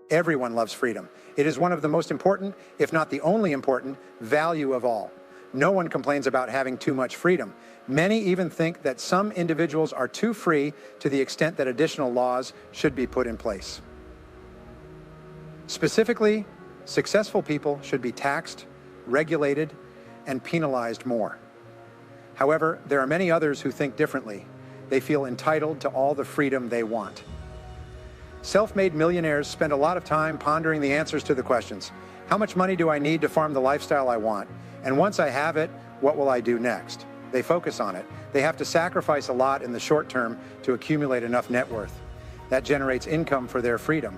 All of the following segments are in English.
Everyone loves freedom. It is one of the most important, if not the only important, value of all. No one complains about having too much freedom. Many even think that some individuals are too free to the extent that additional laws should be put in place. Specifically, successful people should be taxed, regulated, and penalized more. However, there are many others who think differently. They feel entitled to all the freedom they want. Self-made millionaires spend a lot of time pondering the answers to the questions. How much money do I need to farm the lifestyle I want? And once I have it, what will I do next? They focus on it. They have to sacrifice a lot in the short term to accumulate enough net worth. That generates income for their freedom.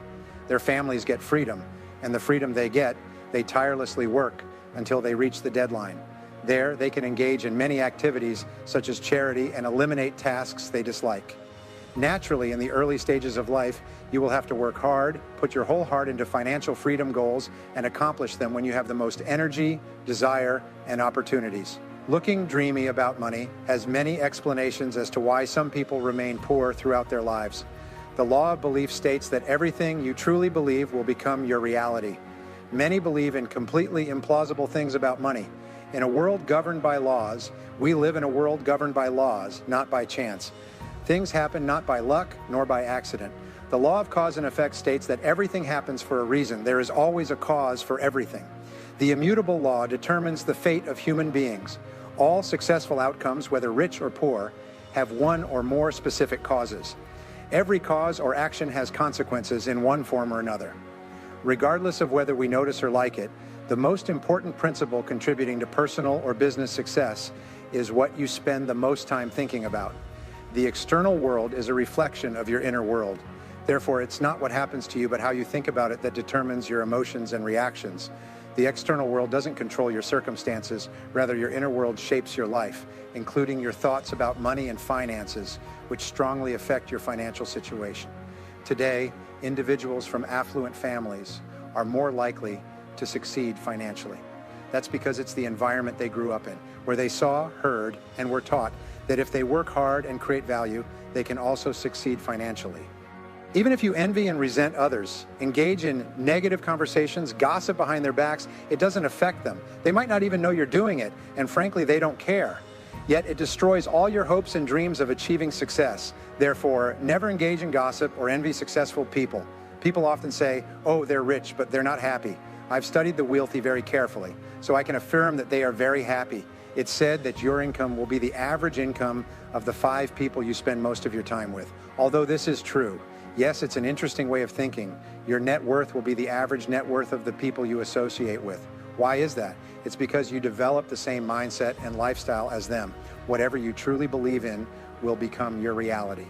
Their families get freedom, and the freedom they get, they tirelessly work until they reach the deadline. There, they can engage in many activities such as charity and eliminate tasks they dislike. Naturally, in the early stages of life, you will have to work hard, put your whole heart into financial freedom goals, and accomplish them when you have the most energy, desire, and opportunities. Looking dreamy about money has many explanations as to why some people remain poor throughout their lives. The law of belief states that everything you truly believe will become your reality. Many believe in completely implausible things about money. In a world governed by laws, we live in a world governed by laws, not by chance. Things happen not by luck nor by accident. The law of cause and effect states that everything happens for a reason. There is always a cause for everything. The immutable law determines the fate of human beings. All successful outcomes, whether rich or poor, have one or more specific causes. Every cause or action has consequences in one form or another. Regardless of whether we notice or like it, the most important principle contributing to personal or business success is what you spend the most time thinking about. The external world is a reflection of your inner world. Therefore, it's not what happens to you, but how you think about it that determines your emotions and reactions. The external world doesn't control your circumstances. Rather, your inner world shapes your life, including your thoughts about money and finances, which strongly affect your financial situation. Today, individuals from affluent families are more likely to succeed financially. That's because it's the environment they grew up in, where they saw, heard, and were taught that if they work hard and create value, they can also succeed financially. Even if you envy and resent others, engage in negative conversations, gossip behind their backs, it doesn't affect them. They might not even know you're doing it, and frankly, they don't care. Yet it destroys all your hopes and dreams of achieving success. Therefore, never engage in gossip or envy successful people. People often say, oh, they're rich, but they're not happy. I've studied the wealthy very carefully, so I can affirm that they are very happy. It's said that your income will be the average income of the 5 people you spend most of your time with. Although this is true, yes, it's an interesting way of thinking. Your net worth will be the average net worth of the people you associate with. Why is that? It's because you develop the same mindset and lifestyle as them. Whatever you truly believe in will become your reality.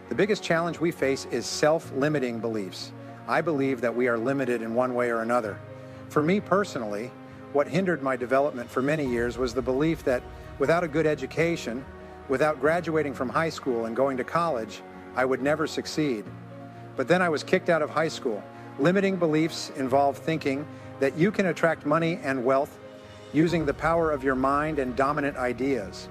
The biggest challenge we face is self-limiting beliefs. I believe that we are limited in one way or another. For me personally, what hindered my development for many years was the belief that without a good education, without graduating from high school and going to college, I would never succeed. But then I was kicked out of high school. Limiting beliefs involve thinking that you can attract money and wealth using the power of your mind and dominant ideas.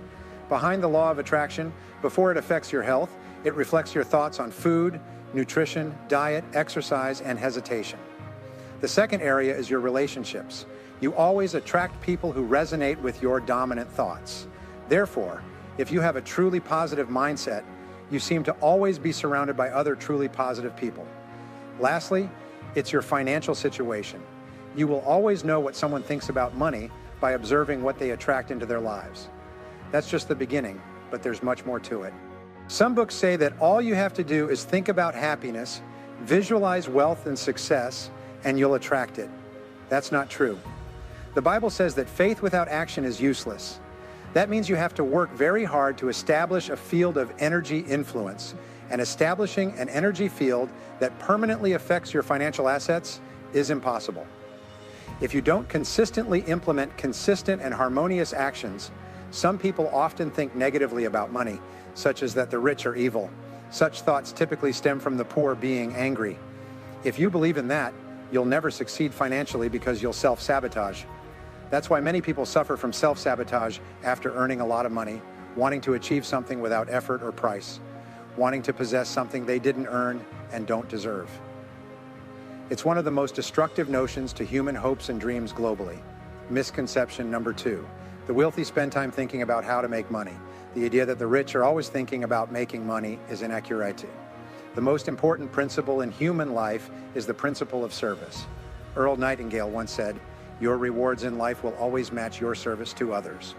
Behind the law of attraction, before it affects your health, it reflects your thoughts on food, nutrition, diet, exercise, and hesitation. The second area is your relationships. You always attract people who resonate with your dominant thoughts. Therefore, if you have a truly positive mindset, you seem to always be surrounded by other truly positive people. Lastly, it's your financial situation. You will always know what someone thinks about money by observing what they attract into their lives. That's just the beginning, but there's much more to it. Some books say that all you have to do is think about happiness, visualize wealth and success, and you'll attract it. That's not true. The Bible says that faith without action is useless. That means you have to work very hard to establish a field of energy influence, and establishing an energy field that permanently affects your financial assets is impossible. If you don't consistently implement consistent and harmonious actions, some people often think negatively about money, such as that the rich are evil. Such thoughts typically stem from the poor being angry. If you believe in that, you'll never succeed financially because you'll self-sabotage. That's why many people suffer from self-sabotage after earning a lot of money, wanting to achieve something without effort or price, wanting to possess something they didn't earn and don't deserve. It's one of the most destructive notions to human hopes and dreams globally. Misconception number 2. The wealthy spend time thinking about how to make money. The idea that the rich are always thinking about making money is inaccurate. The most important principle in human life is the principle of service. Earl Nightingale once said, "Your rewards in life will always match your service to others."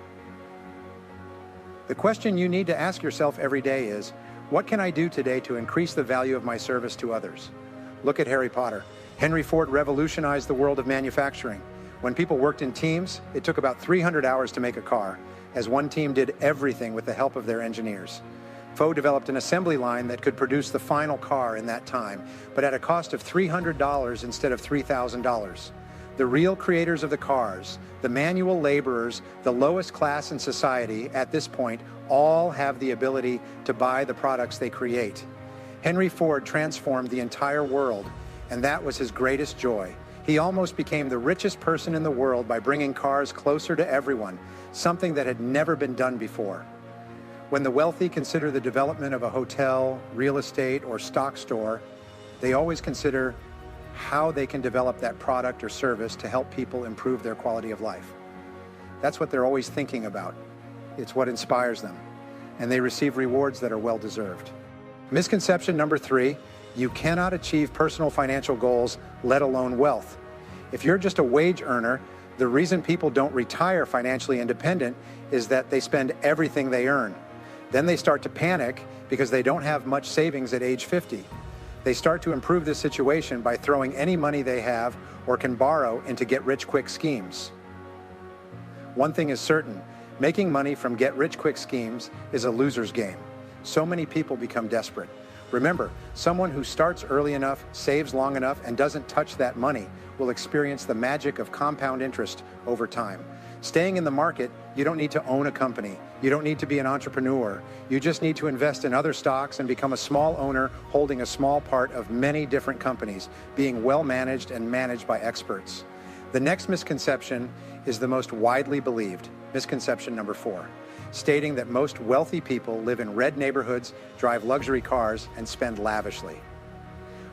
The question you need to ask yourself every day is, what can I do today to increase the value of my service to others? Look at Harry Potter. Henry Ford revolutionized the world of manufacturing. When people worked in teams, it took about 300 hours to make a car, as one team did everything with the help of their engineers. Ford developed an assembly line that could produce the final car in that time, but at a cost of $300 instead of $3,000. The real creators of the cars, the manual laborers, the lowest class in society at this point, all have the ability to buy the products they create. Henry Ford transformed the entire world, and that was his greatest joy. He almost became the richest person in the world by bringing cars closer to everyone, something that had never been done before. When the wealthy consider the development of a hotel, real estate, or stock store, they always consider how they can develop that product or service to help people improve their quality of life. That's what they're always thinking about. It's what inspires them, and they receive rewards that are well-deserved. Misconception number 3, you cannot achieve personal financial goals, let alone wealth. If you're just a wage earner, the reason people don't retire financially independent is that they spend everything they earn. Then they start to panic because they don't have much savings at age 50. They start to improve this situation by throwing any money they have or can borrow into get-rich-quick schemes. One thing is certain, making money from get-rich-quick schemes is a loser's game. So many people become desperate. Remember, someone who starts early enough, saves long enough, and doesn't touch that money will experience the magic of compound interest over time. Staying in the market, you don't need to own a company. You don't need to be an entrepreneur. You just need to invest in other stocks and become a small owner holding a small part of many different companies, being well managed and managed by experts. The next misconception is the most widely believed, misconception number 4, stating that most wealthy people live in red neighborhoods, drive luxury cars, and spend lavishly.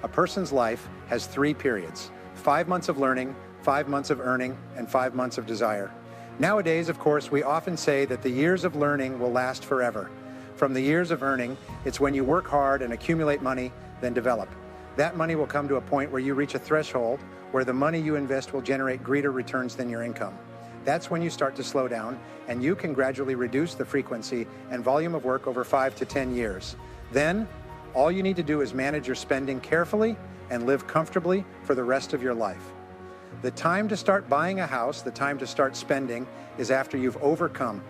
A person's life has 3 periods: 5 months of learning, 5 months of earning, and 5 months of desire. Nowadays, of course, we often say that the years of learning will last forever. From the years of earning, it's when you work hard and accumulate money, then develop. That money will come to a point where you reach a threshold where the money you invest will generate greater returns than your income. That's when you start to slow down, and you can gradually reduce the frequency and volume of work over 5 to 10 years. Then, all you need to do is manage your spending carefully and live comfortably for the rest of your life. The time to start buying a house, the time to start spending, is after you've overcome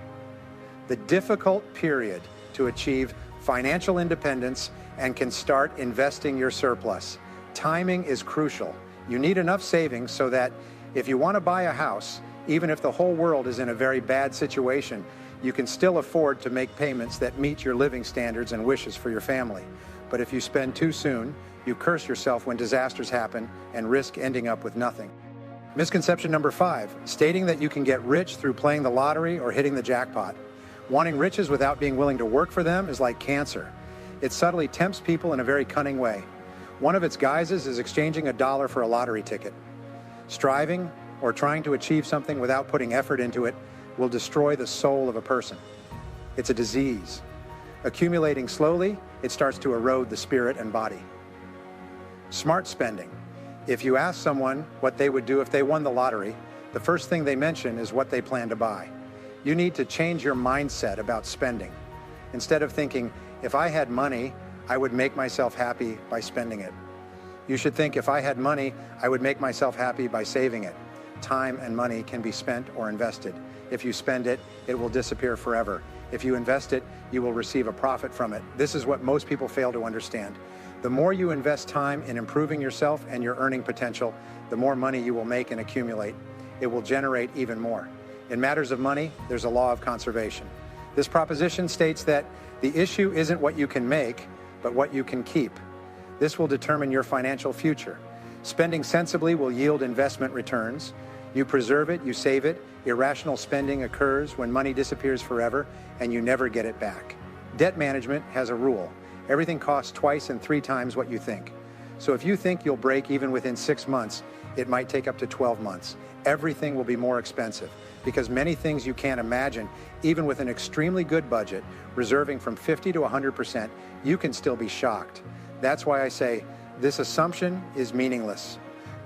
the difficult period to achieve financial independence and can start investing your surplus. Timing is crucial. You need enough savings so that if you want to buy a house, even if the whole world is in a very bad situation, you can still afford to make payments that meet your living standards and wishes for your family. But if you spend too soon, you curse yourself when disasters happen and risk ending up with nothing. Misconception number 5, stating that you can get rich through playing the lottery or hitting the jackpot. Wanting riches without being willing to work for them is like cancer. It subtly tempts people in a very cunning way. One of its guises is exchanging $1 for a lottery ticket. Striving or trying to achieve something without putting effort into it will destroy the soul of a person. It's a disease. Accumulating slowly, it starts to erode the spirit and body. Smart spending. If you ask someone what they would do if they won the lottery, the first thing they mention is what they plan to buy. You need to change your mindset about spending. Instead of thinking, if I had money, I would make myself happy by spending it. You should think, if I had money, I would make myself happy by saving it. Time and money can be spent or invested. If you spend it, it will disappear forever. If you invest it, you will receive a profit from it. This is what most people fail to understand. The more you invest time in improving yourself and your earning potential, the more money you will make and accumulate. It will generate even more. In matters of money, there's a law of conservation. This proposition states that the issue isn't what you can make, but what you can keep. This will determine your financial future. Spending sensibly will yield investment returns. You preserve it, you save it. Irrational spending occurs when money disappears forever and you never get it back. Debt management has a rule. Everything costs twice and 3 times what you think. So if you think you'll break even within 6 months, it might take up to 12 months. Everything will be more expensive because many things you can't imagine, even with an extremely good budget, reserving from 50 to 100%, you can still be shocked. That's why I say this assumption is meaningless.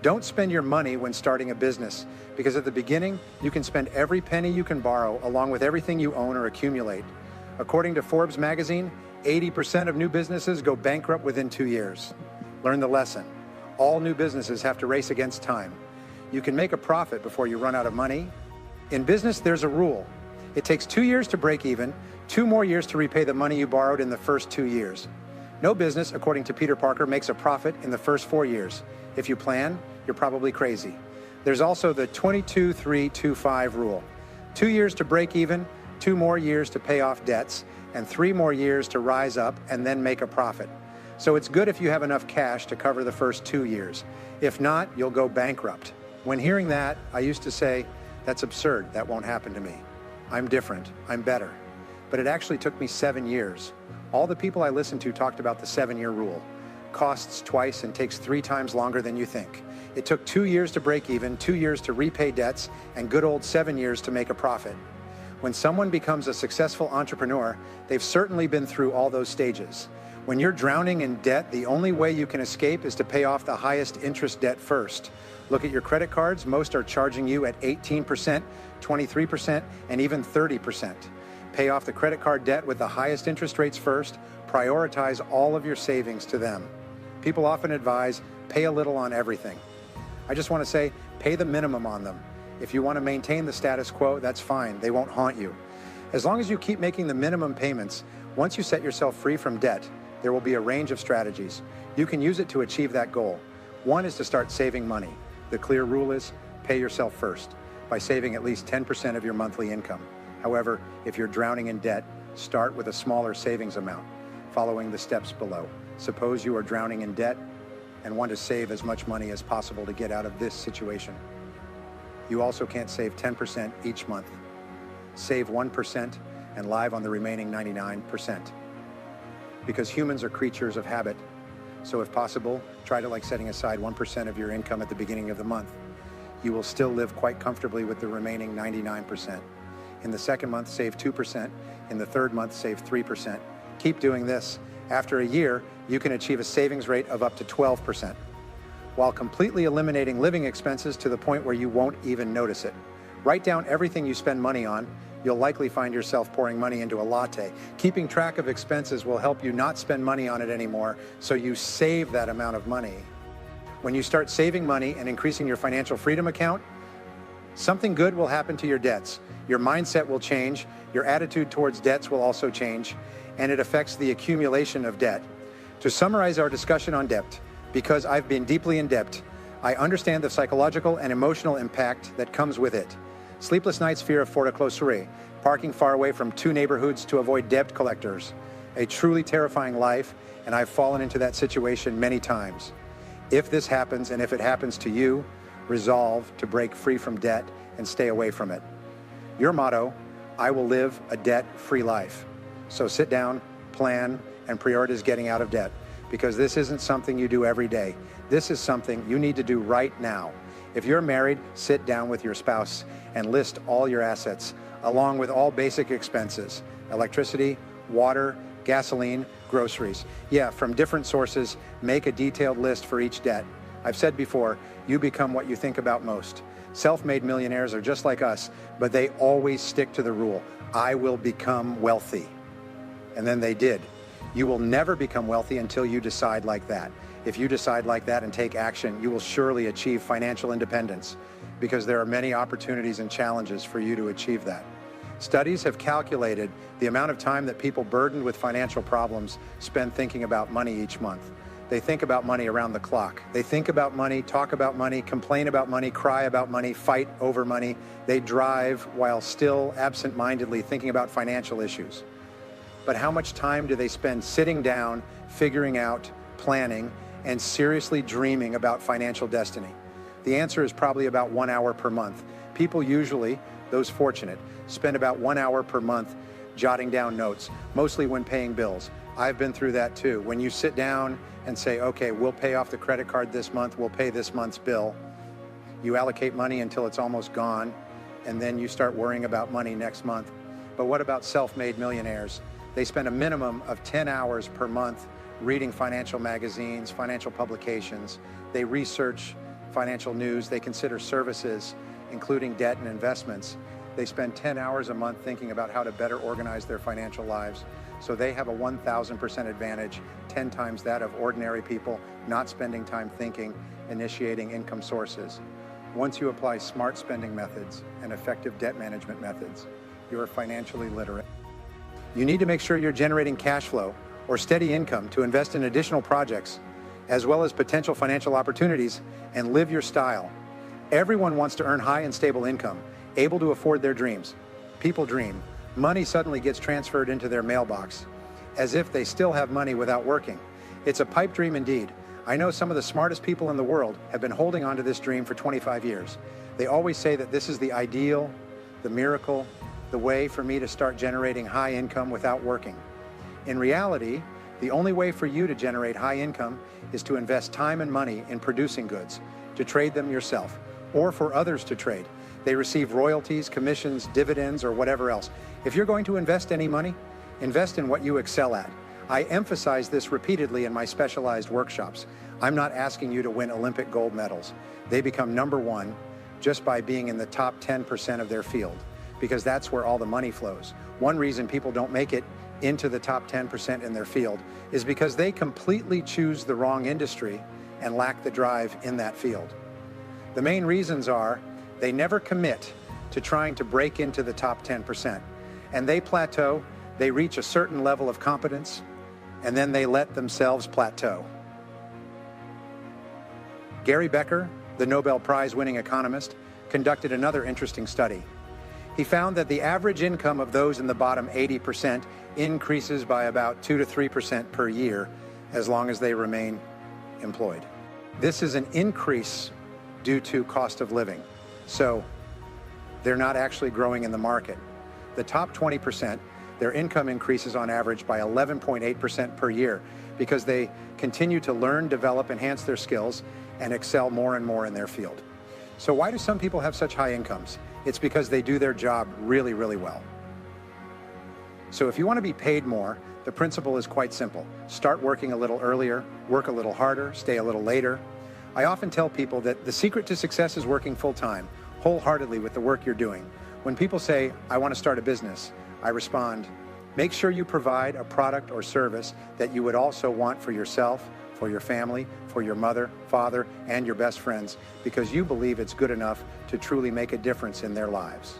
Don't spend your money when starting a business, because at the beginning, you can spend every penny you can borrow along with everything you own or accumulate. According to Forbes magazine, 80% of new businesses go bankrupt within 2 years. Learn the lesson. All new businesses have to race against time. You can make a profit before you run out of money. In business, there's a rule. It takes 2 years to break even, 2 more years to repay the money you borrowed in the first 2 years. No business, according to Peter Parker, makes a profit in the first 4 years. If you plan, you're probably crazy. There's also the 22-3-2-5 rule. 2 years to break even, 2 more years to pay off debts, and 3 more years to rise up and then make a profit. So it's good if you have enough cash to cover the first 2 years. If not, you'll go bankrupt. When hearing that, I used to say, that's absurd, that won't happen to me. I'm different, I'm better. But it actually took me 7 years. All the people I listened to talked about the 7-year rule. Costs twice and takes 3 times longer than you think. It took 2 years to break even, 2 years to repay debts, and good old 7 years to make a profit. When someone becomes a successful entrepreneur, they've certainly been through all those stages. When you're drowning in debt, the only way you can escape is to pay off the highest interest debt first. Look at your credit cards. Most are charging you at 18%, 23%, and even 30%. Pay off the credit card debt with the highest interest rates first. Prioritize all of your savings to them. People often advise, pay a little on everything. I just want to say, pay the minimum on them. If you want to maintain the status quo, that's fine. They won't haunt you. As long as you keep making the minimum payments, once you set yourself free from debt, there will be a range of strategies. You can use it to achieve that goal. One is to start saving money. The clear rule is pay yourself first by saving at least 10% of your monthly income. However, if you're drowning in debt, start with a smaller savings amount, following the steps below. Suppose you are drowning in debt and want to save as much money as possible to get out of this situation. You also can't save 10% each month. Save 1% and live on the remaining 99%. Because humans are creatures of habit. So if possible, try to like setting aside 1% of your income at the beginning of the month. You will still live quite comfortably with the remaining 99%. In the second month, save 2%. In the third month, save 3%. Keep doing this. After a year, you can achieve a savings rate of up to 12%, while completely eliminating living expenses to the point where you won't even notice it. Write down everything you spend money on. You'll likely find yourself pouring money into a latte. Keeping track of expenses will help you not spend money on it anymore, so you save that amount of money. When you start saving money and increasing your financial freedom account, something good will happen to your debts. Your mindset will change, your attitude towards debts will also change, and it affects the accumulation of debt. To summarize our discussion on debt, because I've been deeply in debt, I understand the psychological and emotional impact that comes with it. Sleepless nights, fear of foreclosure, parking far away from 2 neighborhoods to avoid debt collectors. A truly terrifying life, and I've fallen into that situation many times. If this happens, and if it happens to you, resolve to break free from debt and stay away from it. Your motto, I will live a debt-free life. So sit down, plan, and prioritize getting out of debt, because this isn't something you do every day. This is something you need to do right now. If you're married, sit down with your spouse and list all your assets, along with all basic expenses, electricity, water, gasoline, groceries. Yeah, from different sources, make a detailed list for each debt. I've said before, you become what you think about most. Self-made millionaires are just like us, but they always stick to the rule, I will become wealthy. And then they did. You will never become wealthy until you decide like that. If you decide like that and take action, you will surely achieve financial independence, because there are many opportunities and challenges for you to achieve that. Studies have calculated the amount of time that people burdened with financial problems spend thinking about money each month. They think about money around the clock. They think about money, talk about money, complain about money, cry about money, fight over money. They drive while still absent-mindedly thinking about financial issues. But how much time do they spend sitting down, figuring out, planning, and seriously dreaming about financial destiny? The answer is probably about 1 hour per month. People usually, those fortunate, spend about 1 hour per month jotting down notes, mostly when paying bills. I've been through that too. When you sit down and say, okay, we'll pay off the credit card this month, we'll pay this month's bill, you allocate money until it's almost gone, and then you start worrying about money next month. But what about self-made millionaires? They spend a minimum of 10 hours per month reading financial magazines, financial publications. They research financial news. They consider services, including debt and investments. They spend 10 hours a month thinking about how to better organize their financial lives. So they have a 1,000% advantage, 10 times that of ordinary people not spending time thinking, initiating income sources. Once you apply smart spending methods and effective debt management methods, you are financially literate. You need to make sure you're generating cash flow or steady income to invest in additional projects, as well as potential financial opportunities, and live your style. Everyone wants to earn high and stable income, able to afford their dreams. People dream. Money suddenly gets transferred into their mailbox, as if they still have money without working. It's a pipe dream indeed. I know some of the smartest people in the world have been holding on to this dream for 25 years. They always say that this is the ideal, the miracle, the way for me to start generating high income without working. In reality, the only way for you to generate high income is to invest time and money in producing goods, to trade them yourself, or for others to trade. They receive royalties, commissions, dividends, or whatever else. If you're going to invest any money, invest in what you excel at. I emphasize this repeatedly in my specialized workshops. I'm not asking you to win Olympic gold medals. They become number one just by being in the top 10% of their field, because that's where all the money flows. One reason people don't make it into the top 10% in their field is because they completely choose the wrong industry and lack the drive in that field. The main reasons are they never commit to trying to break into the top 10%, and they plateau. They reach a certain level of competence, and then they let themselves plateau. Gary Becker, the Nobel Prize-winning economist, conducted another interesting study. He found that the average income of those in the bottom 80% increases by about 2 to 3% per year as long as they remain employed. This is an increase due to cost of living, so they're not actually growing in the market. The top 20%, their income increases on average by 11.8% per year because they continue to learn, develop, enhance their skills, and excel more and more in their field. So why do some people have such high incomes? It's because they do their job really, really well. So if you want to be paid more, the principle is quite simple. Start working a little earlier, work a little harder, stay a little later. I often tell people that the secret to success is working full-time, wholeheartedly with the work you're doing. When people say, I want to start a business, I respond, make sure you provide a product or service that you would also want for yourself, for your family, for your mother, father, and your best friends, because you believe it's good enough to truly make a difference in their lives.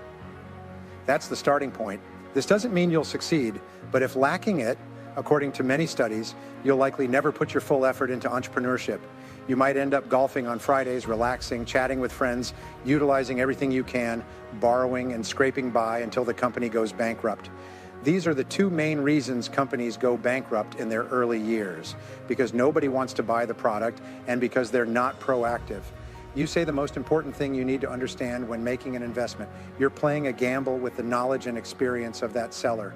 That's the starting point. This doesn't mean you'll succeed, but if lacking it, according to many studies, you'll likely never put your full effort into entrepreneurship. You might end up golfing on Fridays, relaxing, chatting with friends, utilizing everything you can, borrowing and scraping by until the company goes bankrupt. These are the two main reasons companies go bankrupt in their early years, because nobody wants to buy the product and because they're not proactive. You say the most important thing you need to understand when making an investment. You're playing a gamble with the knowledge and experience of that seller.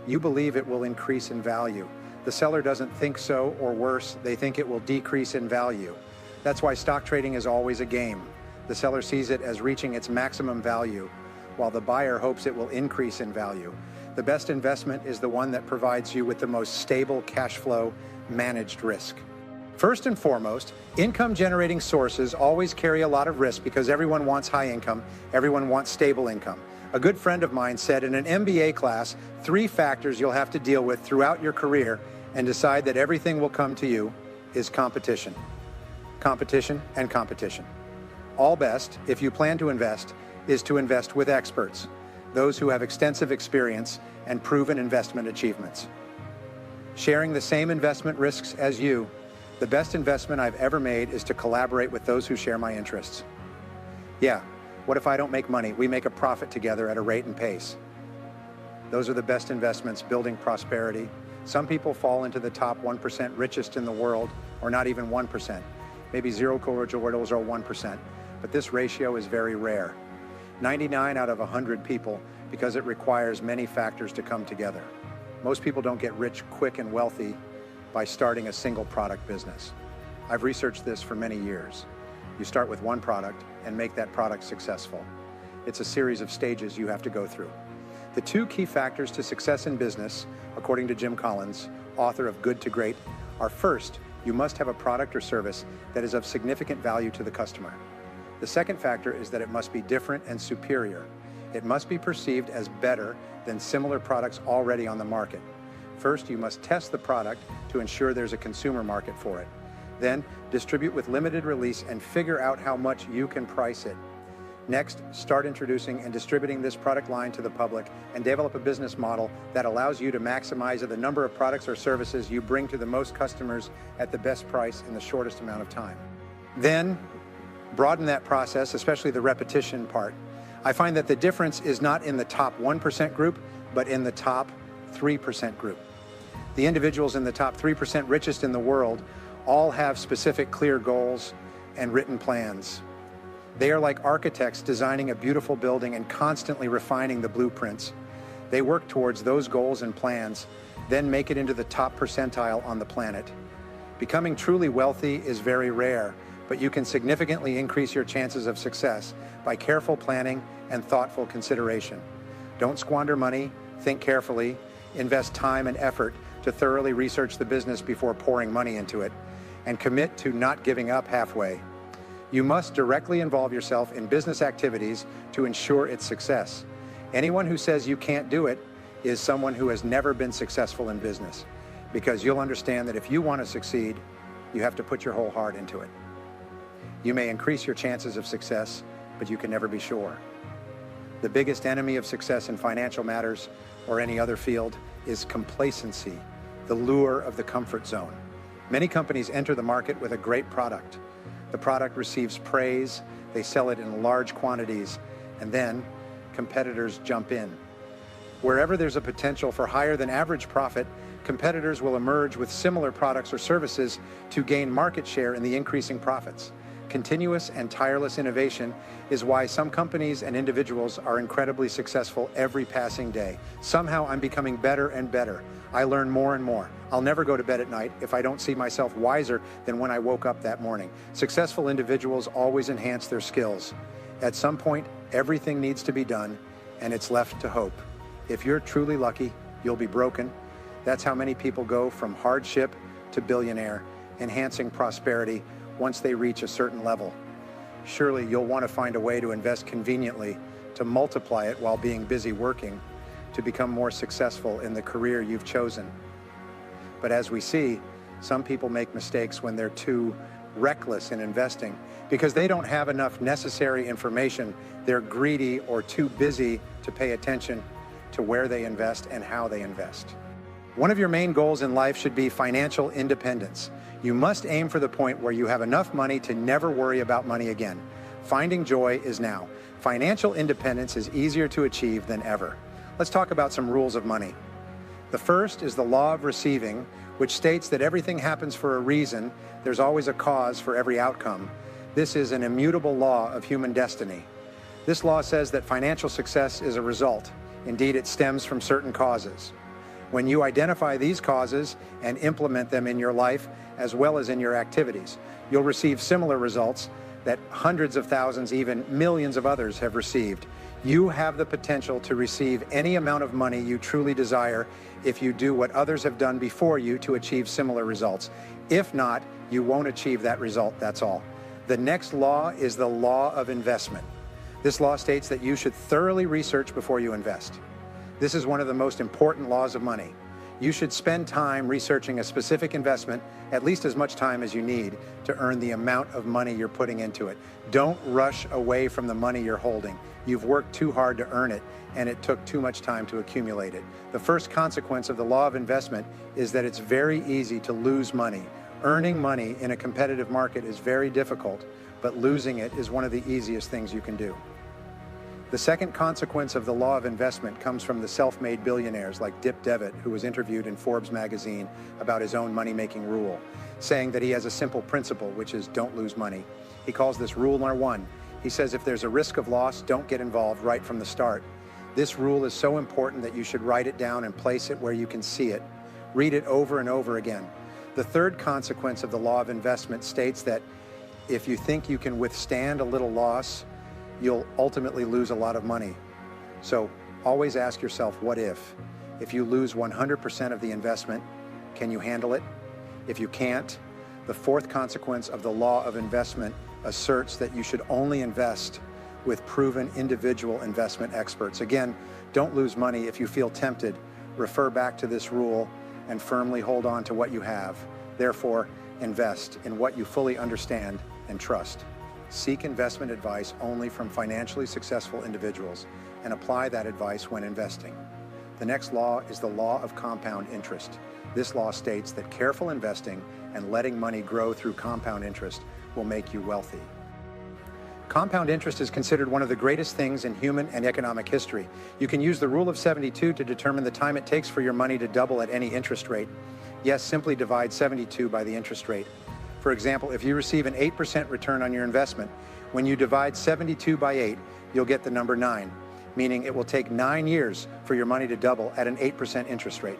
You believe it will increase in value. The seller doesn't think so, or worse, they think it will decrease in value. That's why stock trading is always a game. The seller sees it as reaching its maximum value, while the buyer hopes it will increase in value. The best investment is the one that provides you with the most stable cash flow, managed risk. First and foremost, income-generating sources always carry a lot of risk because everyone wants high income, everyone wants stable income. A good friend of mine said in an MBA class, 3 factors you'll have to deal with throughout your career and decide that everything will come to you is competition. Competition and competition. All best, if you plan to invest, is to invest with experts, those who have extensive experience and proven investment achievements. Sharing the same investment risks as you, the best investment I've ever made is to collaborate with those who share my interests. Yeah, what if I don't make money? We make a profit together at a rate and pace. Those are the best investments, building prosperity. Some people fall into the top 1% richest in the world, or not even 1%, maybe 0.01%, but this ratio is very rare. 99 out of 100 people, because it requires many factors to come together. Most people don't get rich quick and wealthy by starting a single product business. I've researched this for many years. You start with one product and make that product successful. It's a series of stages you have to go through. The two key factors to success in business, according to Jim Collins, author of Good to Great, are: first, you must have a product or service that is of significant value to the customer. The second factor is that it must be different and superior. It must be perceived as better than similar products already on the market. First, you must test the product to ensure there's a consumer market for it. Then, distribute with limited release and figure out how much you can price it. Next, start introducing and distributing this product line to the public and develop a business model that allows you to maximize the number of products or services you bring to the most customers at the best price in the shortest amount of time. Then, broaden that process, especially the repetition part. I find that the difference is not in the top 1% group, but in the top 3% group. The individuals in the top 3% richest in the world all have specific, clear goals and written plans. They are like architects designing a beautiful building and constantly refining the blueprints. They work towards those goals and plans, then make it into the top percentile on the planet. Becoming truly wealthy is very rare, but you can significantly increase your chances of success by careful planning and thoughtful consideration. Don't squander money, think carefully, invest time and effort to thoroughly research the business before pouring money into it, and commit to not giving up halfway. You must directly involve yourself in business activities to ensure its success. Anyone who says you can't do it is someone who has never been successful in business, because you'll understand that if you want to succeed, you have to put your whole heart into it. You may increase your chances of success, but you can never be sure. The biggest enemy of success in financial matters or any other field is complacency, the lure of the comfort zone. Many companies enter the market with a great product. The product receives praise, they sell it in large quantities, and then competitors jump in. Wherever there's a potential for higher than average profit, competitors will emerge with similar products or services to gain market share in the increasing profits. Continuous and tireless innovation is why some companies and individuals are incredibly successful every passing day. Somehow I'm becoming better and better. I learn more and more. I'll never go to bed at night if I don't see myself wiser than when I woke up that morning. Successful individuals always enhance their skills. At some point, everything needs to be done, and it's left to hope. If you're truly lucky, you'll be broken. That's how many people go from hardship to billionaire, enhancing prosperity once they reach a certain level. Surely you'll want to find a way to invest conveniently, to multiply it while being busy working, to become more successful in the career you've chosen. But as we see, some people make mistakes when they're too reckless in investing because they don't have enough necessary information. They're greedy or too busy to pay attention to where they invest and how they invest. One of your main goals in life should be financial independence. You must aim for the point where you have enough money to never worry about money again. Finding joy is now. Financial independence is easier to achieve than ever. Let's talk about some rules of money. The first is the law of receiving, which states that everything happens for a reason. There's always a cause for every outcome. This is an immutable law of human destiny. This law says that financial success is a result. Indeed, it stems from certain causes. When you identify these causes and implement them in your life as well as in your activities, you'll receive similar results that hundreds of thousands, even millions of others have received. You have the potential to receive any amount of money you truly desire if you do what others have done before you to achieve similar results. If not, you won't achieve that result, that's all. The next law is the law of investment. This law states that you should thoroughly research before you invest. This is one of the most important laws of money. You should spend time researching a specific investment, at least as much time as you need to earn the amount of money you're putting into it. Don't rush away from the money you're holding. You've worked too hard to earn it, and it took too much time to accumulate it. The first consequence of the law of investment is that it's very easy to lose money. Earning money in a competitive market is very difficult, but losing it is one of the easiest things you can do. The second consequence of the law of investment comes from the self-made billionaires like Dip Devitt, who was interviewed in Forbes magazine about his own money-making rule, saying that he has a simple principle, which is don't lose money. He calls this rule number one. He says if there's a risk of loss, don't get involved right from the start. This rule is so important that you should write it down and place it where you can see it. Read it over and over again. The third consequence of the law of investment states that if you think you can withstand a little loss, you'll ultimately lose a lot of money. So always ask yourself, what if? If you lose 100% of the investment, can you handle it? If you can't, the fourth consequence of the law of investment asserts that you should only invest with proven individual investment experts. Again, don't lose money if you feel tempted. Refer back to this rule and firmly hold on to what you have. Therefore, invest in what you fully understand and trust. Seek investment advice only from financially successful individuals and apply that advice when investing. The next law is the law of compound interest. This law states that careful investing and letting money grow through compound interest will make you wealthy. Compound interest is considered one of the greatest things in human and economic history. You can use the rule of 72 to determine the time it takes for your money to double at any interest rate. Yes, simply divide 72 by the interest rate. For example, if you receive an 8% return on your investment, when you divide 72 by 8, you'll get the number 9, meaning it will take 9 years for your money to double at an 8% interest rate.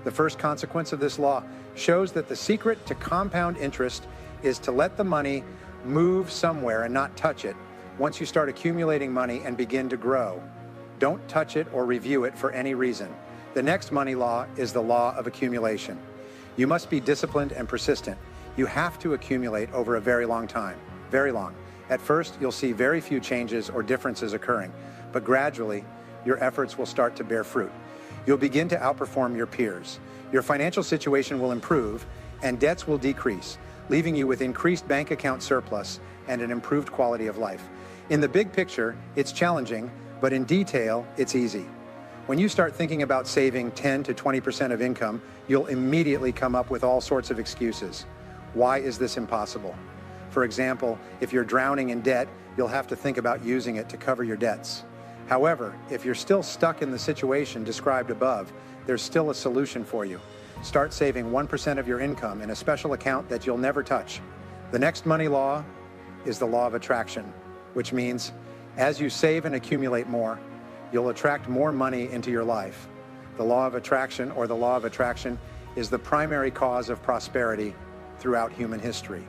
The first consequence of this law shows that the secret to compound interest is to let the money move somewhere and not touch it once you start accumulating money and begin to grow. Don't touch it or review it for any reason. The next money law is the law of accumulation. You must be disciplined and persistent. You have to accumulate over a very long time, very long. At first, you'll see very few changes or differences occurring, but gradually, your efforts will start to bear fruit. You'll begin to outperform your peers. Your financial situation will improve and debts will decrease, leaving you with increased bank account surplus and an improved quality of life. In the big picture, it's challenging, but in detail, it's easy. When you start thinking about saving 10 to 20% of income, you'll immediately come up with all sorts of excuses. Why is this impossible? For example, if you're drowning in debt, you'll have to think about using it to cover your debts. However, if you're still stuck in the situation described above, there's still a solution for you. Start saving 1% of your income in a special account that you'll never touch. The next money law is the law of attraction, which means as you save and accumulate more, you'll attract more money into your life. The law of attraction, or the law of attraction, is the primary cause of prosperity throughout human history.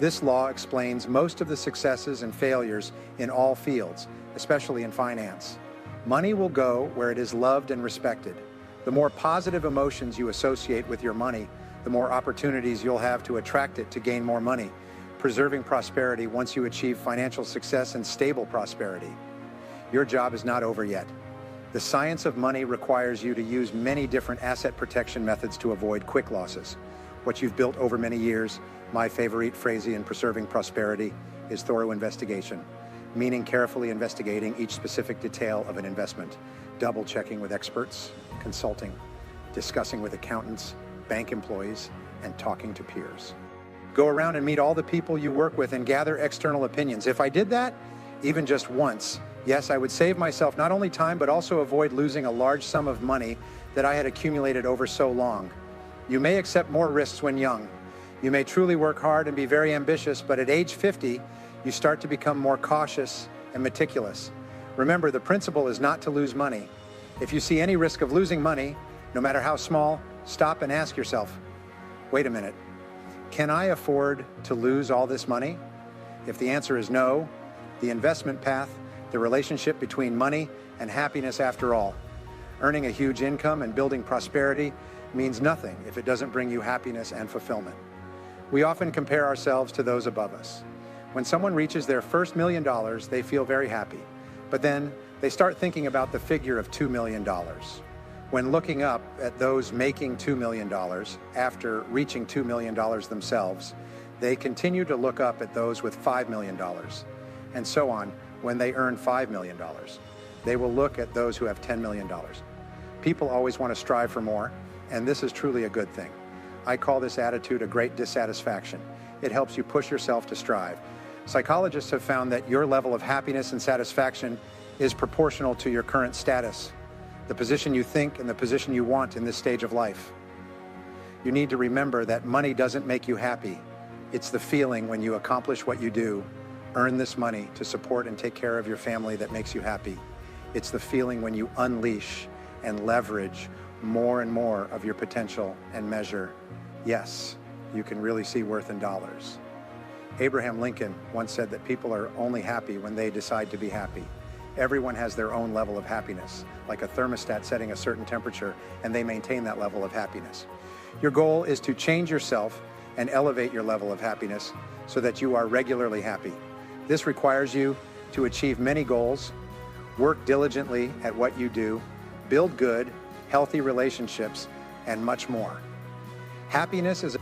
This law explains most of the successes and failures in all fields, especially in finance. Money will go where it is loved and respected. The more positive emotions you associate with your money, the more opportunities you'll have to attract it to gain more money, preserving prosperity once you achieve financial success and stable prosperity. Your job is not over yet. The science of money requires you to use many different asset protection methods to avoid quick losses. What you've built over many years, my favorite phrase in preserving prosperity, is thorough investigation, meaning carefully investigating each specific detail of an investment, double checking with experts, consulting, discussing with accountants, bank employees, and talking to peers. Go around and meet all the people you work with and gather external opinions. If I did that, even just once, yes, I would save myself not only time, but also avoid losing a large sum of money that I had accumulated over so long. You may accept more risks when young. You may truly work hard and be very ambitious, but at age 50, you start to become more cautious and meticulous. Remember, the principle is not to lose money. If you see any risk of losing money, no matter how small, stop and ask yourself, wait a minute, can I afford to lose all this money? If the answer is no, the investment path, the relationship between money and happiness after all. Earning a huge income and building prosperity means nothing if it doesn't bring you happiness and fulfillment. We often compare ourselves to those above us. When someone reaches their first $1 million, they feel very happy. But then they start thinking about the figure of $2 million. When looking up at those making $2 million after reaching $2 million themselves, they continue to look up at those with $5 million. And so on, when they earn $5 million, they will look at those who have $10 million. People always want to strive for more, and this is truly a good thing. I call this attitude a great dissatisfaction. It helps you push yourself to strive. Psychologists have found that your level of happiness and satisfaction is proportional to your current status, the position you think and the position you want in this stage of life. You need to remember that money doesn't make you happy. It's the feeling when you accomplish what you do, earn this money to support and take care of your family that makes you happy. It's the feeling when you unleash and leverage more and more of your potential and measure, yes, you can really see worth in dollars. Abraham Lincoln once said that people are only happy when they decide to be happy. Everyone has their own level of happiness, like a thermostat setting a certain temperature, and they maintain that level of happiness. Your goal is to change yourself and elevate your level of happiness so that you are regularly happy. This requires you to achieve many goals, work diligently at what you do, build good, healthy relationships, and much more. Happiness is